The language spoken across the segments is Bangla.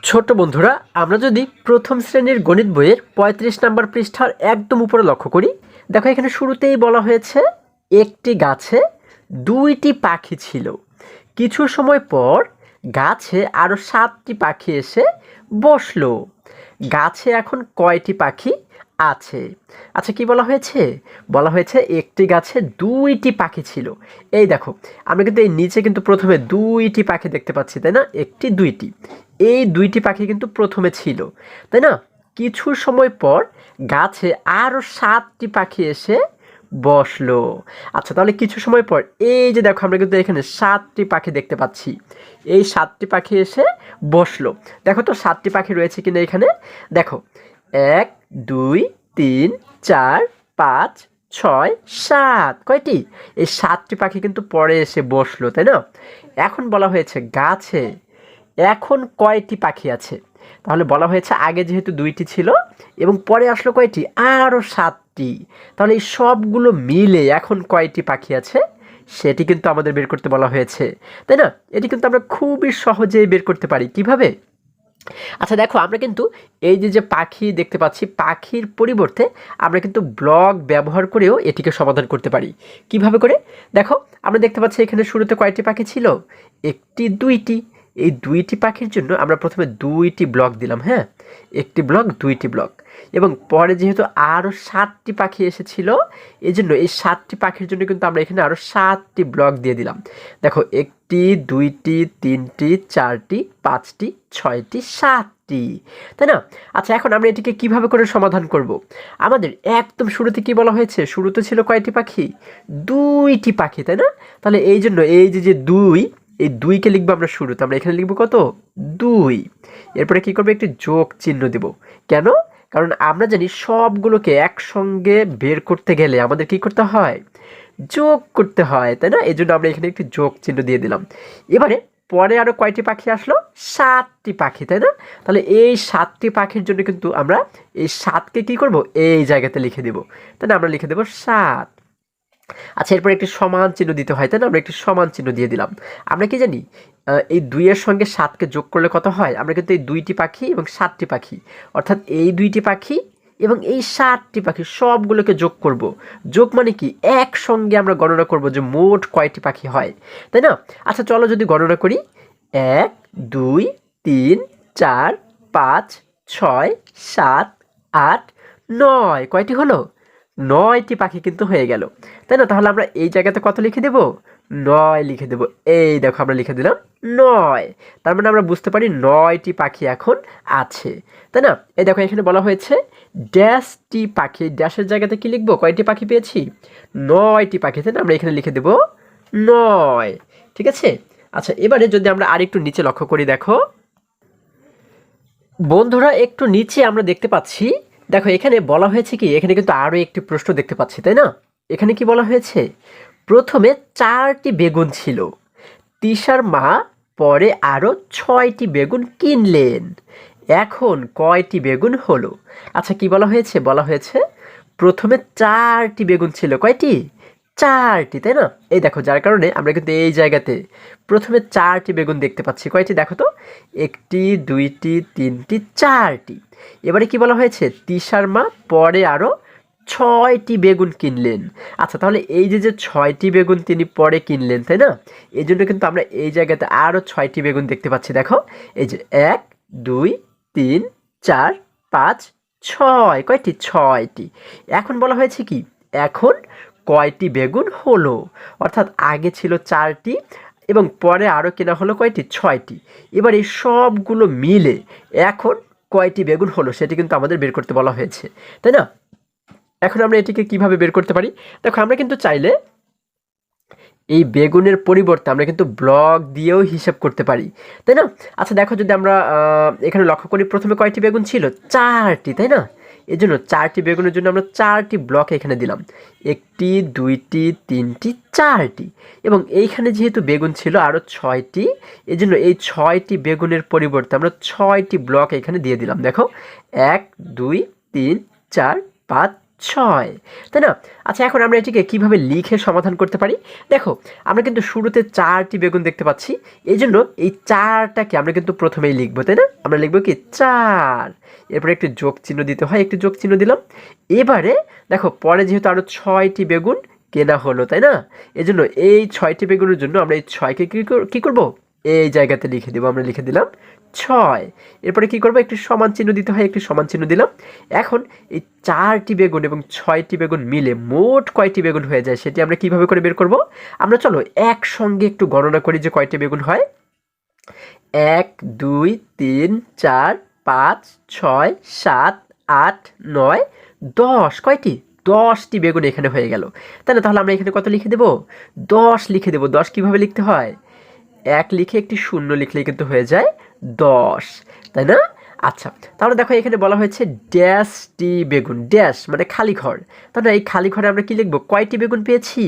ছোট বন্ধুরা, আমরা যদি প্রথম শ্রেণীর গণিত বইয়ের ৩৫ নম্বর পৃষ্ঠার একদম উপরে লক্ষ্য করি, দেখো এখানে শুরুতেই বলা হয়েছে একটি গাছে ২টি পাখি ছিল। কিছু সময় পর গাছে আরও ৭টি পাখি এসে বসলো। গাছে এখন কয়টি পাখি আছে? আচ্ছা, কি বলা হয়েছে? বলা হয়েছে একটি গাছে ২টি পাখি ছিল। এই দেখো, আমরা কিন্তু এই নিচে কিন্তু প্রথমে ২টি পাখি দেখতে পাচ্ছি, তাই না? একটি ২টি, এই ২টি পাখি কিন্তু প্রথমে ছিল, তাই না? কিছু সময় পর গাছে আরও ৭টি পাখি এসে বসলো। আচ্ছা, তাহলে কিছু সময় পর এই যে দেখো, আমরা কিন্তু এখানে ৭টি পাখি দেখতে পাচ্ছি। এই ৭টি পাখি এসে বসলো। দেখো তো ৭টি পাখি রয়েছে কিনা এখানে। দেখো, ১ ২ ৩ ৪ ৫ ৬ ৭, কয়টি? এই ৭টি পাখি কিন্তু পরে এসে বসলো, তাই না? এখন বলা হয়েছে গাছে এখন কয়টি পাখি আছে? তাহলে বলা হয়েছে আগে যেহেতু ২টি ছিল এবং পরে আসলো কয়টি? আরও ৭টি। তাহলে এই সবগুলো মিলে এখন কয়টি পাখি আছে সেটি কিন্তু আমাদের বের করতে বলা হয়েছে, তাই না? এটি কিন্তু আমরা খুবই সহজেই বের করতে পারি। কিভাবে? আচ্ছা দেখো, আমরা কিন্তু এই যে পাখি দেখতে পাচ্ছি, পাখির পরিবর্তে আমরা কিন্তু ব্লক ব্যবহার করেও এটিকে সমাধান করতে পারি। কিভাবে করে? দেখো, আমরা দেখতে পাচ্ছি এখানে শুরুতে কয়টি পাখি ছিল? একটি ২টি। এই ২টি পাখির জন্য আমরা প্রথমে ২টি ব্লক দিলাম, হ্যাঁ? একটি ব্লক, ২টি ব্লক। এবং পরে যেহেতু আরও ৭টি পাখি এসেছিল, এই জন্য এই ৭টি পাখির জন্য কিন্তু আমরা এখানে আরও ৭টি ব্লক দিয়ে দিলাম। দেখো, একটি ২টি ৩টি ৪টি ৫টি ৬টি ৭টি, তাই না? আচ্ছা, এখন আমরা এটিকে কিভাবে করে সমাধান করব? আমাদের একদম শুরুতে কি বলা হয়েছে? শুরুতে ছিল কয়টি পাখি? ২টি পাখি, তাই না? তাহলে এই জন্য এই যে ২, এই ২কে লিখবো আমরা শুরুতে। আমরা এখানে লিখবো কত? ২। এরপরে কি করবো? একটি যোগ চিহ্ন দেব। কেন? কারণ আমরা জানি সবগুলোকে একসঙ্গে বের করতে গেলে আমাদের কি করতে হয়? যোগ করতে হয়, তাই না? এই জন্য আমরা এখানে একটি যোগ চিহ্ন দিয়ে দিলাম। এবারে পরে আরও কয়টি পাখি আসলো? ৭টি পাখি, তাই না? তাহলে এই ৭টি পাখির জন্য কিন্তু আমরা এই ৭কে কী করব? এই জায়গাতে লিখে দেব, তাই না? আমরা লিখে দেব ৭। আচ্ছা, এরপর একটি সমান চিহ্ন দিতে হয়, তাই না? আমরা একটি সমান চিহ্ন দিয়ে দিলাম। আমরা কি জানি এই ২ এর সঙ্গে ৭কে যোগ করলে কত হয়? আমরা কিন্তু এই ২টি পাখি এবং ৭টি পাখি, অর্থাৎ এই ২টি পাখি এবং এই ৭টি পাখি সবগুলোকে যোগ করব। যোগ মানে কি? একসঙ্গে আমরা গণনা করব যে মোট কয়টি পাখি হয়, তাই না? আচ্ছা, চলো যদি গণনা করি। ১ ২ ৩ ৪ ৫ ৬ ৭ ৮ ৯, কয়টি হলো? ৯টি পাখি কিন্তু হয়ে গেল, তাই না? তাহলে আমরা এই জায়গাতে কত লিখে দেব? ৯ লিখে দেব। এই দেখো, আমরা লিখে দিলাম ৯। তার মানে আমরা বুঝতে পারি ৯টি পাখি এখন আছে, তাই না? এই দেখো, এখানে বলা হয়েছে ড্যাশটি পাখি। ড্যাশের জায়গাতে কি লিখবো? কয়টি পাখি পেয়েছি? ৯টি পাখি, তাই না? আমরা এখানে লিখে দেব ৯। ঠিক আছে? আচ্ছা, এবারে যদি আমরা আরেকটু নিচে লক্ষ্য করি, দেখো বন্ধুরা, একটু নিচে আমরা দেখতে পাচ্ছি, দেখো এখানে বলা হয়েছে কি, এখানে কিন্তু আরও একটি প্রশ্ন দেখতে পাচ্ছি, তাই না? এখানে কি বলা হয়েছে? প্রথমে ৪টি বেগুন ছিল, তিশার মা পরে আরও ৬টি বেগুন কিনলেন, এখন কয়টি বেগুন হলো? আচ্ছা, কি বলা হয়েছে? বলা হয়েছে প্রথমে ৪টি বেগুন ছিল, কয়টি? ৪টি, তাই না? এই দেখো, যার কারণে আমরা কিন্তু এই জায়গাতে প্রথমে ৪টি বেগুন দেখতে পাচ্ছি। কয়টি দেখো তো? একটি ২টি ৩টি ৪টি। এবারে কি বলা হয়েছে? তিশার মা পরে আরও ৬টি বেগুন কিনলেন। আচ্ছা, তাহলে এই যে ৬টি বেগুন তিনি পরে কিনলেন, তাই না? এই জন্য কিন্তু আমরা এই জায়গাতে আরও ৬টি বেগুন দেখতে পাচ্ছি। দেখো, এই যে ১ ২ ৩ ৪ ৫ ৬, কয়টি? ৬টি। এখন বলা হয়েছে কি, এখন কয়টি বেগুন হলো? অর্থাৎ আগে ছিল ৪টি এবং পরে আরও কেনা হলো কয়টি? ৬টি। এবার এই সবগুলো মিলে এখন কয়টি বেগুন হলো সেটি কিন্তু আমাদের বের করতে বলা হয়েছে, তাই না? এখন আমরা এটিকে কিভাবে বের করতে পারি? দেখো, আমরা কিন্তু চাইলে এই বেগুনের পরিবর্তে আমরা কিন্তু ব্লক দিয়েও হিসাব করতে পারি, তাই না? আচ্ছা দেখো, যদি আমরা এখানে লক্ষ্য করি, প্রথমে কয়টি বেগুন ছিল? ৪টি, তাই না? এই জন্য ৪টি বেগুনের জন্য আমরা ৪টি ব্লক এখানে দিলাম। একটি ২টি ৩টি ৪টি, এবং এইখানে যেহেতু বেগুন ছিল আরও ৬টি, এই জন্য এই ৬টি বেগুনের পরিবর্তে আমরা ৬টি ব্লক এখানে দিয়ে দিলাম। দেখো, ১ ২ ৩ ৪ ৫ 6, তাই না? আচ্ছা, এখন আমরা এটিকে কিভাবে লিখে সমাধান করতে পারি? দেখো, আমরা কিন্তু শুরুতে 4টি বেগুন দেখতে পাচ্ছি, এই জন্য এই 4টাকে আমরা কিন্তু প্রথমেই লিখবো, তাই না? আমরা লিখবো কি 4, এরপরে একটি যোগ চিহ্ন দিতে হয়, একটি যোগ চিহ্ন দিলাম। এবারে দেখো, পরে যেহেতু আরও 6টি বেগুন কেনা হলো, তাই না? এই জন্য এই 6টি বেগুনের জন্য আমরা এই 6কে কী করবো, এই জায়গাতে লিখে দেবো। আমরা লিখে দিলাম 6, এরপরে কি করবো, একটি সমান চিহ্ন দিতে হয়, একটি সমান চিহ্ন দিলাম। এখন এই 4টি বেগুন এবং 6টি বেগুন মিলে মোট কয়টি বেগুন হয়ে যায় সেটি আমরা কিভাবে করে বের করব? আমরা চলো একসঙ্গে একটু গণনা করি যে কয়টি বেগুন হয়। 1 2 3 4 5 6 7 8 9 10, কয়টি? 10টি বেগুন এখানে হয়ে গেল, তাই না? তাহলে আমরা এখানে কত লিখে দেব? 10 লিখে দেব। 10 কিভাবে লিখতে হয়? 1 লিখে একটি শূন্য লিখলেই কিন্তু হয়ে যায় 10, তাই না? আচ্ছা, তাহলে দেখো এখানে বলা হয়েছে ড্যাশটি বেগুন, ড্যাশ মানে খালি ঘর, তাহলে এই খালি ঘরে আমরা কি লিখবো, কয়টি বেগুন পেয়েছি?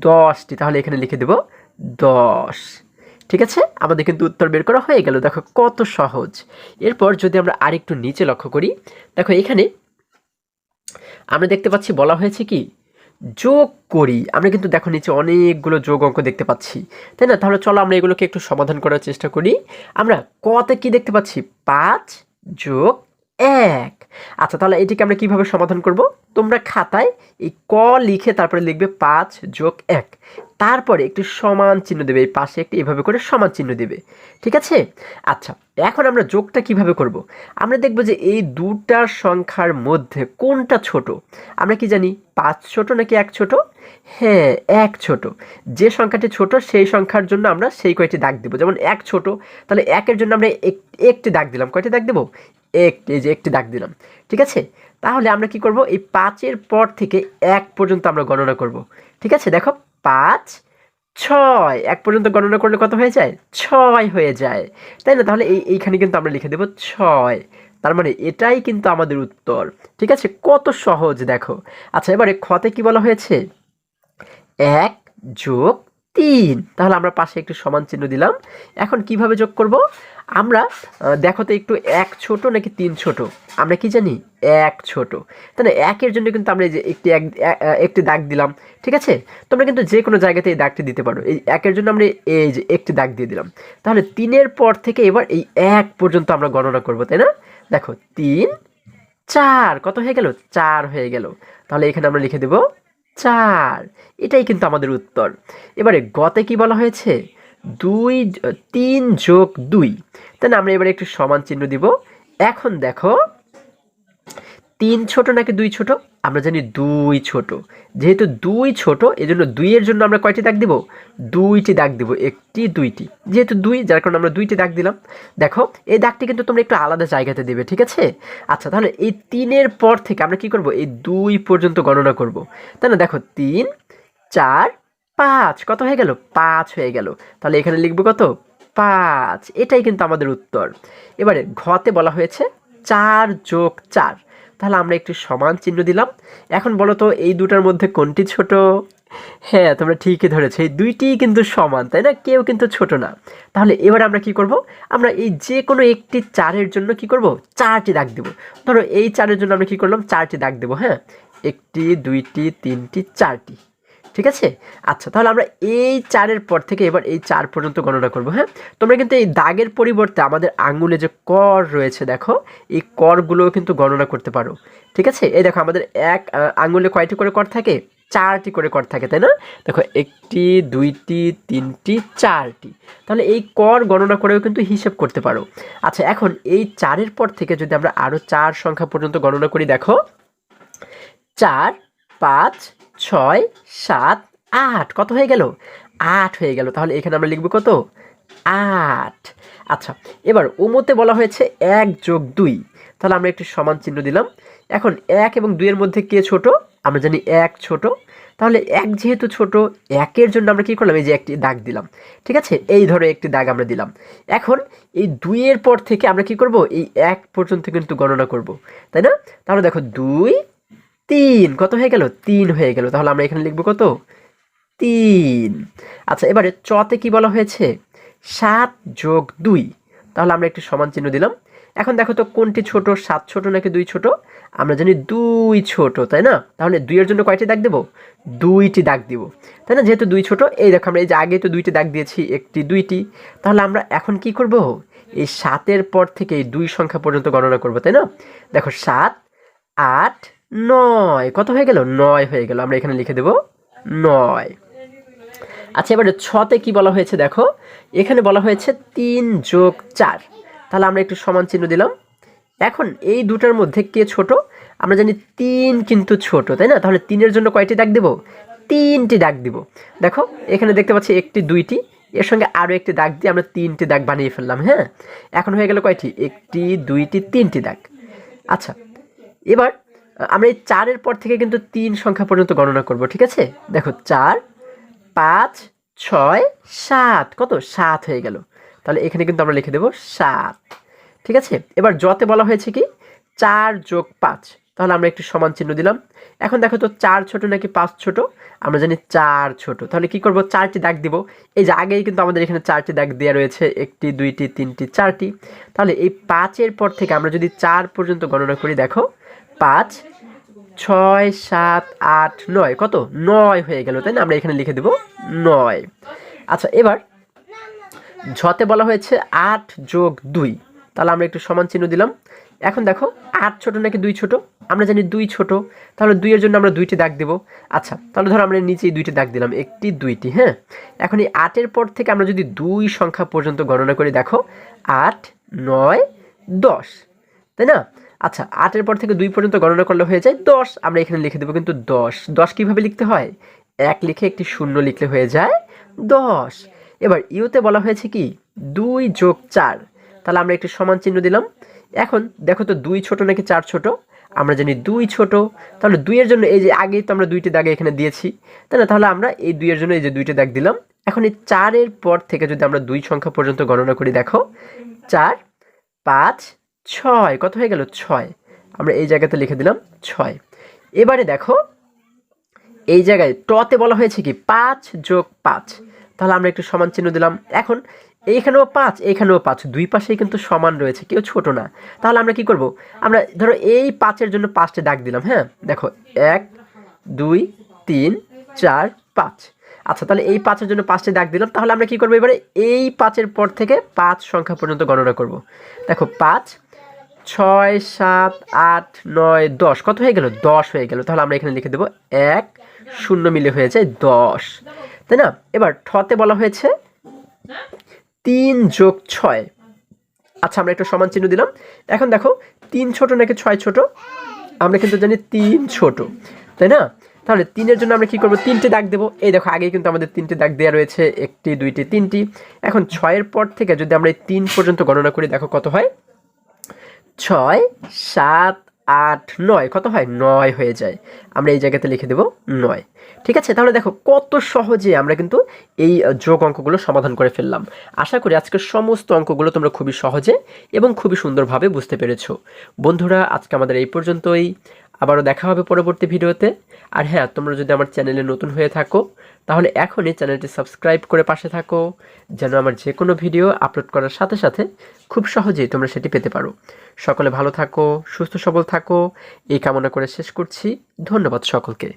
10টি, তাহলে এখানে লিখে দেব 10। ঠিক আছে, আমাদের কিন্তু উত্তর বের করা হয়ে গেল। দেখো কত সহজ। এরপর যদি আমরা আরেকটু নিচে লক্ষ্য করি, দেখো এখানে আমরা দেখতে পাচ্ছি বলা হয়েছে কি, যোগ করি। আমরা কিন্তু দেখো নিচে অনেকগুলো যোগ অঙ্ক দেখতে পাচ্ছি, তাই না? তাহলে চলো আমরা এগুলোকে একটু সমাধান করার চেষ্টা করি। আমরা কতে কি দেখতে পাচ্ছি, 5 যোগ 1। আচ্ছা, তাহলে এটিকে আমরা কিভাবে সমাধান করব? তোমরা খাতায় এই ক লিখে তারপরে লিখবে 5 যোগ 1, তারপরে একটু সমান চিহ্ন দেবে, এই পাশে একটি এভাবে করে সমান চিহ্ন দেবে। ঠিক আছে? আচ্ছা, এখন আমরা যোগটা কিভাবে করব? আমরা দেখব যে এই দুটা সংখ্যার মধ্যে কোনটা ছোট। আমরা কি জানি, 5 ছোট নাকি 1 ছোট? হ্যাঁ, 1 ছোট। যে সংখ্যাটি ছোট সেই সংখ্যার জন্য আমরা সেই কয়টি দাগ দেব। যেমন 1 ছোট, তাহলে 1-এর জন্য আমরা একটি দাগ দিলাম। কয়টি দাগ দেব? একটি, এই যে একটি দাগ দিলাম। ঠিক আছে? তাহলে আমরা কি করব, এই 5-এর পর থেকে 1 পর্যন্ত আমরা গণনা করব। ঠিক আছে? দেখো 5 6, 1 পর্যন্ত গণনা করলে কত হয়ে যায়? 6 হয়ে যায়, তাই না? তাহলে এইখানে কিন্তু আমরা লিখে দেব 6, তার মানে এটাই কিন্তু আমাদের উত্তর। ঠিক আছে, কত সহজ দেখো। আচ্ছা, এবারে খতে কি বলা হয়েছে, 1 যোগ 3, তাহলে আমরা পাশে একটু সমান চিহ্ন দিলাম। এখন কিভাবে যোগ করব? আমরা দেখো তো একটু, 1 ছোট নাকি 3 ছোট? আমরা কি জানি, 1 ছোট, তাহলে 1-এর জন্য কিন্তু আমরা এই যে একটি দাগ দিলাম। ঠিক আছে, তোমরা কিন্তু যে কোনো জায়গাতে এই দাগটি দিতে পারো। এই 1-এর জন্য আমরা এই যে একটি দাগ দিয়ে দিলাম। তাহলে 3-এর পর থেকে এবার এই 1 পর্যন্ত আমরা গণনা করব, তাই না? দেখো 3 4, কত হয়ে গেল? 4 হয়ে গেল। তাহলে এখানে আমরা লিখে দেব 4, এটাই কিন্তু আমাদের উত্তর। এবারে গতে কি বলা হয়েছে, 3 যোগ 2, তাই না? আমরা এবারে একটু সমান চিহ্ন দিব। এখন দেখো 3 ছোট নাকি 2 ছোট? আমরা জানি 2 ছোট। যেহেতু 2 ছোট, এজন্য 2-এর জন্য আমরা কয়টি দাগ দিব? 2টি দাগ দিব, একটি 2টি। যেহেতু 2, যার কারণে আমরা 2টি দাগ দিলাম। দেখো এই দাগটি কিন্তু তোমরা একটু আলাদা জায়গাতে দেবে। ঠিক আছে? আচ্ছা, তাহলে এই 3-এর পর থেকে আমরা কি করব, এই 2 পর্যন্ত গণনা করব, তাই না? দেখো 3 4 5, কত হয়ে গেল? 5 হয়ে গেল। তাহলে এখানে লিখবো কত? 5, এটাই কিন্তু আমাদের উত্তর। এবারে ঘতে বলা হয়েছে 4 যোগ 4, তাহলে আমরা একটু সমান চিহ্ন দিলাম। এখন বলো তো এই দুটার মধ্যে কোনটি ছোট? হ্যাঁ, তোমরা ঠিকই ধরেছো, এই দুইটিই কিন্তু সমান, তাই না? কেউ কিন্তু ছোট না। তাহলে এবার আমরা কি করব, আমরা এই যে কোনো একটি 4-এর জন্য কি করব, 4টি দাগ দেব। ধরো এই 4-এর জন্য আমরা কি করলাম, 4টি দাগ দেব। হ্যাঁ, একটি 2টি 3টি 4টি। ঠিক আছে? আচ্ছা, তাহলে আমরা এই 4-এর পর থেকে এবার এই 4 পর্যন্ত গণনা করব। হ্যাঁ, তোমরা কিন্তু এই দাগের পরিবর্তে আমাদের আঙ্গুলে যে কর রয়েছে, দেখো এই করগুলোও কিন্তু গণনা করতে পারো। ঠিক আছে? এই দেখো আমাদের এক আঙ্গুলে কয়টি করে কর থাকে? 4টি করে কর থাকে, তাই না? দেখো 1টি 2টি 3টি 4টি, তাহলে এই কর গণনা করেও কিন্তু হিসেব করতে পারো। আচ্ছা, এখন এই 4-এর পর থেকে যদি আমরা আরও 4 সংখ্যা পর্যন্ত গণনা করি, দেখো 4 5 6 7 8, কত হয়ে গেল? 8 হয়ে গেল। তাহলে এখানে আমরা লিখব কত? 8। আচ্ছা, এবার ওমতে বলা হয়েছে 1 যোগ 2, তাহলে আমরা একটু সমান চিহ্ন দিলাম। এখন 1 এবং 2-এর মধ্যে কে ছোট? আমরা জানি 1 ছোট। তাহলে 1 যেহেতু ছোট, 1-এর জন্য আমরা কি করলাম, এই যে একটি দাগ দিলাম। ঠিক আছে, এই ধরো একটি দাগ আমরা দিলাম। এখন এই 2-এর পর থেকে আমরা কি করব, এই 1 পর্যন্ত কিন্তু গণনা করব, তাই না? তাহলে দেখো 2 3, কত হয়ে গেল? 3 হয়ে গেল। তাহলে আমরা এখানে লিখব কত? 3। আচ্ছা, এবারে চতে কি বলা হয়েছে, 7 যোগ 2, তাহলে আমরা একটু সমান চিহ্ন দিলাম। এখন দেখো তো কোনটি ছোট, 7 ছোট নাকি 2 ছোট? আমরা জানি 2 ছোট, তাই না? তাহলে 2 এর জন্য কয়টি দাগ দেব? 2টি দাগ দিব, তাই না? যেহেতু 2 ছোট, এই দেখো আমরা এই যে আগেই তো 2টি দাগ দিয়েছি, 1টি 2টি। তাহলে আমরা এখন কি করব? এই 7-এর পর থেকে এই 2 সংখ্যা পর্যন্ত গণনা করব, তাই না? দেখো 7, 8, 9 কত হয়ে গেল? 9 হয়ে গেল। আমরা এখানে লিখে দেব 9। আচ্ছা, এবারে 6তে কি বলা হয়েছে দেখো, এখানে বলা হয়েছে 3 যোগ 4। তাহলে আমরা একটু সমান চিহ্ন দিলাম। এখন এই দুটার মধ্যে কে ছোট? আমরা জানি 3 কিন্তু ছোট, তাই না? তাহলে 3 এর জন্য কয়টি দাগ দেব? 3টি দাগ দিব। দেখো এখানে দেখতে পাচ্ছি 1টি 2টি, এর সঙ্গে আরও একটি দাগ দিয়ে আমরা 3টি দাগ বানিয়ে ফেললাম। হ্যাঁ, এখন হয়ে গেল কয়টি? 1টি 2টি 3টি দাগ। আচ্ছা, এবার আমরা এই 4-এর পর থেকে কিন্তু 3 সংখ্যা পর্যন্ত গণনা করব, ঠিক আছে? দেখো 4, 5, 6, 7 কত? 7 হয়ে গেল। তাহলে এখানে কিন্তু আমরা লিখে দেব 7, ঠিক আছে? এবার যতে বলা হয়েছে কি 4 যোগ 5। তাহলে আমরা একটু সমান চিহ্ন দিলাম। এখন দেখো তো 4 ছোট নাকি 5 ছোট? আমরা জানি 4 ছোট। তাহলে কি করব? 4টি দাগ দিব। এই যে আগেই কিন্তু আমাদের এখানে 4টি দাগ দেওয়া রয়েছে, 1টি 2টি 3টি 4টি। তাহলে এই 5-এর পর থেকে আমরা যদি 4 পর্যন্ত গণনা করি, দেখো 5, 6, 7, 8, 9 কত? 9 হয়ে গেল, তাই না? আমরা এখানে লিখে দেব 9। আচ্ছা, এবার ঝতে বলা হয়েছে 8 যোগ 2। তাহলে আমরা একটু সমান চিহ্ন দিলাম। এখন দেখো 8 ছোট নাকি 2 ছোট? আমরা জানি 2 ছোট। তাহলে 2 এর জন্য আমরা 2টি দাগ দেব। আচ্ছা, তাহলে ধরো আমরা নিচেই 2টি দাগ দিলাম, 1টি 2টি। হ্যাঁ, এখন এই 8-এর পর থেকে আমরা যদি 2 সংখ্যা পর্যন্ত গণনা করি, দেখো 8, 9, 10, তাই না? আচ্ছা, 8-এর পর থেকে 2 পর্যন্ত গণনা করলে হয়ে যায় 10। আমরা এখানে লিখে দেবো কিন্তু 10। 10 কীভাবে লিখতে হয়? 1 লিখে একটি শূন্য লিখলে হয়ে যায় 10। এবার ইউতে বলা হয়েছে কি 2 যোগ 4। তাহলে আমরা একটু সমান চিহ্ন দিলাম। এখন দেখো তো 2 ছোট নাকি 4 ছোট? আমরা জানি 2 ছোট। তাহলে 2 এর জন্য এই যে আগেই তো আমরা 2টি দাগ এখানে দিয়েছি, তাই না? তাহলে আমরা এই 2 এর জন্য এই যে 2টি দাগ দিলাম। এখন এই 4-এর পর থেকে যদি আমরা 2 সংখ্যা পর্যন্ত গণনা করি, দেখো 4, 5, 6 কত হয়ে গেল? 6। আমরা এই জায়গাতে লিখে দিলাম 6। এবারে দেখো এই জায়গায় টতে বলা হয়েছে কি 5 যোগ 5। তাহলে আমরা একটু সমান চিহ্ন দিলাম। এখন এইখানেও 5, এইখানেও 5, দুই পাশেই কিন্তু সমান রয়েছে, কেউ ছোট না। তাহলে আমরা কি করব? আমরা ধরো এই 5-এর জন্য 5টি দাগ দিলাম। হ্যাঁ, দেখো 1, 2, 3, 4, 5। আচ্ছা, তাহলে এই 5-এর জন্য 5টি দাগ দিলাম। তাহলে আমরা কি করবো? এবারে এই 5-এর পর থেকে 5 সংখ্যা পর্যন্ত গণনা করব। দেখো 5, 6, 7, 8, 9, 10 কত হয়ে গেল? 10 হয়ে গেল। তাহলে আমরা এখানে লিখে দেবো 1, 0 মিলে হয়ে যায় 10, তাই না? এবার ঠতে বলা হয়েছে 3 যোগ 6। আচ্ছা, আমরা একটু সমান চিহ্ন দিলাম। এখন দেখো 3 ছোট নাকি 6 ছোট? আমরা কিন্তু জানি 3 ছোট, তাই না? তাহলে 3-এর জন্য আমরা কি করব? 3টি দাগ দেবো। এই দেখো আগেই কিন্তু আমাদের 3টি দাগ দেওয়া রয়েছে, 1টি 2টি 3টি। এখন 6-এর পর থেকে যদি আমরা এই 3 পর্যন্ত গণনা করি, দেখো কত হয়? 6, 7, 8, 9 কত হয়? 9 হয়ে যায়। আমরা এই জায়গাতে লিখে দেব 9, ঠিক আছে? তাহলে দেখো কত সহজে আমরা কিন্তু এই যোগ অঙ্কগুলো সমাধান করে ফেললাম। আশা করি আজকের সমস্ত অঙ্কগুলো তোমরা খুবই সহজে এবং খুবই সুন্দরভাবে বুঝতে পেরেছো। বন্ধুরা, আজকে আমাদের এই পর্যন্তই। আবারও দেখা হবে পরবর্তী ভিডিওতে। আর হ্যাঁ, তোমরা যদি আমার চ্যানেলে নতুন হয়ে থাকো, তাহলে এখনই চ্যানেলটি সাবস্ক্রাইব করে পাশে থাকো, যেন আমার যে কোনো ভিডিও আপলোড করার সাথে সাথে খুব সহজেই তোমরা সেটি পেতে পারো। সকলে ভালো থাকো, সুস্থ সবল থাকো, এই কামনা করে শেষ করছি। ধন্যবাদ সকলকে।